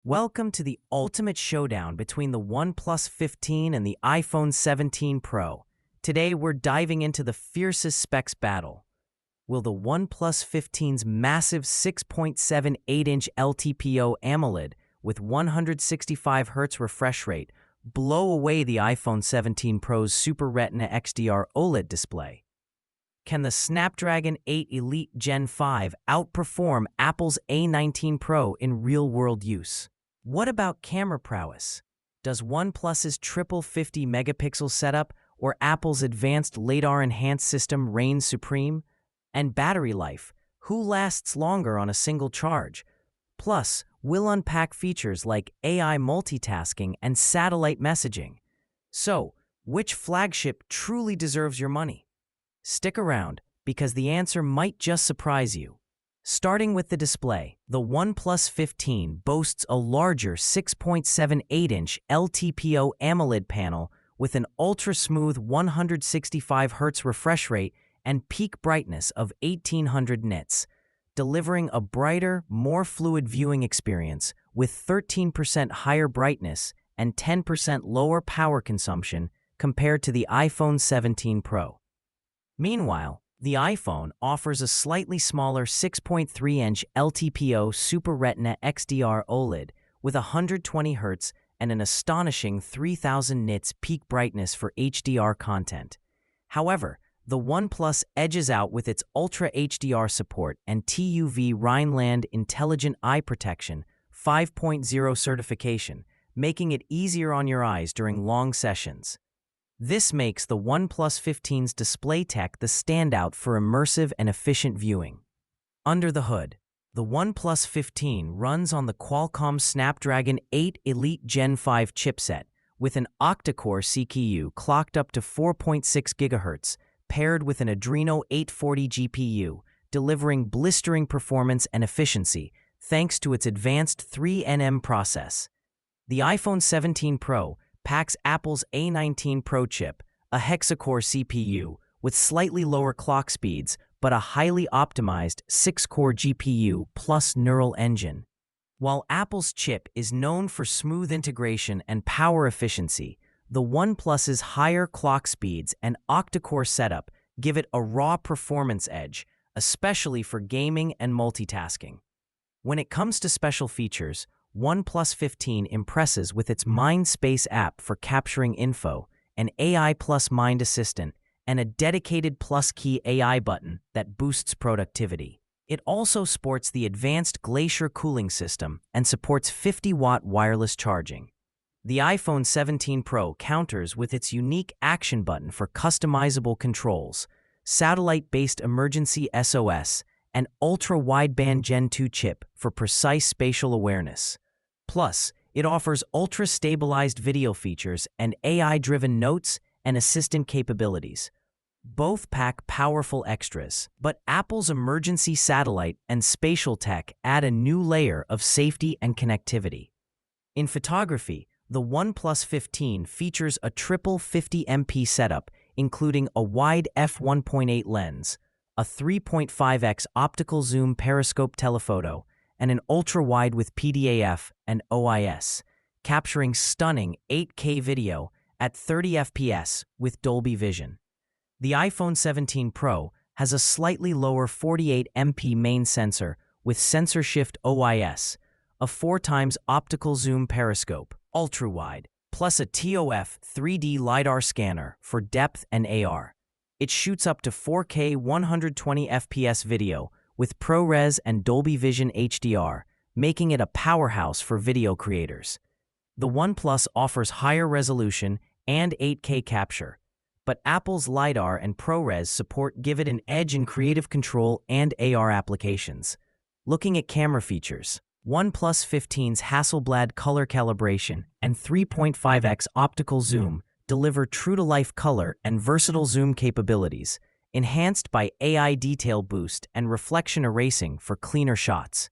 Welcome to the ultimate showdown between the OnePlus 15 and the iPhone 17 Pro. Today, we're diving into the fiercest specs battle. Will the OnePlus 15's massive 6.78-inch LTPO AMOLED with 165Hz refresh rate blow away the iPhone 17 Pro's Super Retina XDR OLED display? Can the Snapdragon 8 Elite Gen 5 outperform Apple's A19 Pro in real-world use? What about camera prowess? Does OnePlus's triple 50-megapixel setup or Apple's advanced LiDAR-enhanced system reign supreme? And battery life, who lasts longer on a single charge? Plus, we'll unpack features like AI multitasking and satellite messaging. So, which flagship truly deserves your money? Stick around, because the answer might just surprise you. Starting with the display, the OnePlus 15 boasts a larger 6.78-inch LTPO AMOLED panel with an ultra-smooth 165Hz refresh rate and peak brightness of 1800 nits, delivering a brighter, more fluid viewing experience with 13% higher brightness and 10% lower power consumption compared to the iPhone 17 Pro. Meanwhile, the iPhone offers a slightly smaller 6.3-inch LTPO Super Retina XDR OLED with 120Hz and an astonishing 3000 nits peak brightness for HDR content. However, the OnePlus edges out with its Ultra HDR support and TUV Rhineland Intelligent Eye Protection 5.0 certification, making it easier on your eyes during long sessions. This makes the OnePlus 15's display tech the standout for immersive and efficient viewing. Under the hood, the OnePlus 15 runs on the Qualcomm Snapdragon 8 Elite Gen 5 chipset with an octa-core CPU clocked up to 4.6 GHz, paired with an Adreno 840 GPU, delivering blistering performance and efficiency thanks to its advanced 3nm process. The iPhone 17 Pro packs Apple's A19 Pro chip, a hexa-core CPU with slightly lower clock speeds but a highly optimized 6-core GPU plus neural engine. While Apple's chip is known for smooth integration and power efficiency, the OnePlus's higher clock speeds and octa-core setup give it a raw performance edge, especially for gaming and multitasking. When it comes to special features, OnePlus 15 impresses with its MindSpace app for capturing info, an AI plus Mind Assistant, and a dedicated Plus Key AI button that boosts productivity. It also sports the advanced Glacier cooling system and supports 50-watt wireless charging. The iPhone 17 Pro counters with its unique action button for customizable controls, satellite-based emergency SOS, and ultra-wideband Gen 2 chip for precise spatial awareness. Plus, it offers ultra-stabilized video features and AI-driven notes and assistant capabilities. Both pack powerful extras, but Apple's emergency satellite and spatial tech add a new layer of safety and connectivity. In photography, the OnePlus 15 features a triple 50MP setup, including a wide f1.8 lens, a 3.5x optical zoom periscope telephoto, and an ultra-wide with PDAF and OIS, capturing stunning 8K video at 30 FPS with Dolby Vision. The iPhone 17 Pro has a slightly lower 48MP main sensor with sensor shift OIS, a 4x optical zoom periscope, ultra-wide, plus a TOF 3D LiDAR scanner for depth and AR. It shoots up to 4K 120 FPS video with ProRes and Dolby Vision HDR, making it a powerhouse for video creators. The OnePlus offers higher resolution and 8K capture, but Apple's LiDAR and ProRes support give it an edge in creative control and AR applications. Looking at camera features, OnePlus 15's Hasselblad color calibration and 3.5x optical zoom deliver true-to-life color and versatile zoom capabilities, enhanced by AI detail boost and reflection erasing for cleaner shots.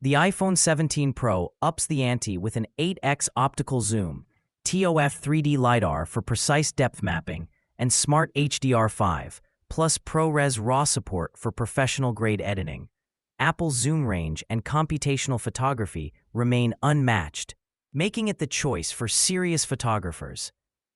The iPhone 17 Pro ups the ante with an 8x optical zoom, TOF 3D LiDAR for precise depth mapping, and Smart HDR5, plus ProRes RAW support for professional-grade editing. Apple's zoom range and computational photography remain unmatched, making it the choice for serious photographers.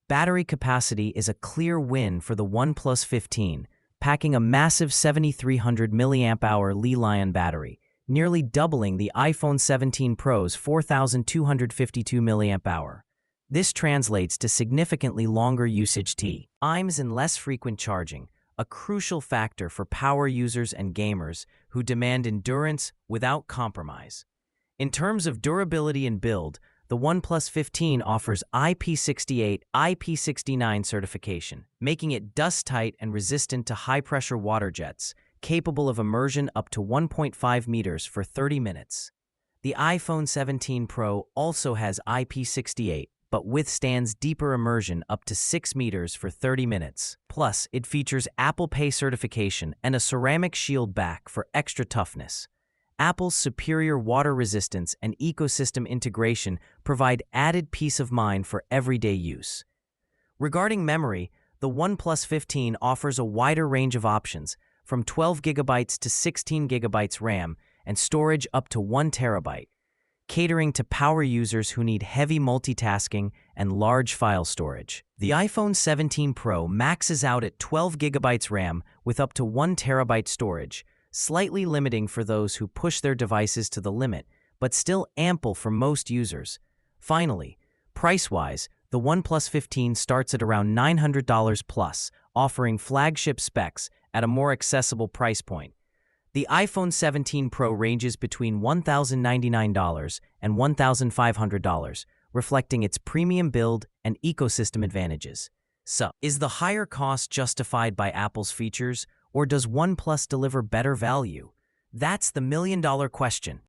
Battery capacity is a clear win for the OnePlus 15, packing a massive 7,300 mAh Li-ion battery, nearly doubling the iPhone 17 Pro's 4,252 mAh. This translates to significantly longer usage times and less frequent charging, a crucial factor for power users and gamers who demand endurance without compromise. In terms of durability and build, the OnePlus 15 offers IP68, IP69 certification, making it dust-tight and resistant to high-pressure water jets, capable of immersion up to 1.5 meters for 30 minutes. The iPhone 17 Pro also has IP68, but withstands deeper immersion up to 6 meters for 30 minutes. Plus, it features Apple Pay certification and a ceramic shield back for extra toughness. Apple's superior water resistance and ecosystem integration provide added peace of mind for everyday use. Regarding memory, the OnePlus 15 offers a wider range of options, from 12 GB to 16 GB RAM and storage up to 1 TB, catering to power users who need heavy multitasking and large file storage. The iPhone 17 Pro maxes out at 12 GB RAM with up to 1 TB storage, slightly limiting for those who push their devices to the limit, but still ample for most users. Finally, price-wise, the OnePlus 15 starts at around $900 plus, offering flagship specs at a more accessible price point. The iPhone 17 Pro ranges between $1,099 and $1,500, reflecting its premium build and ecosystem advantages. So, is the higher cost justified by Apple's features, or does OnePlus deliver better value? That's the million-dollar question.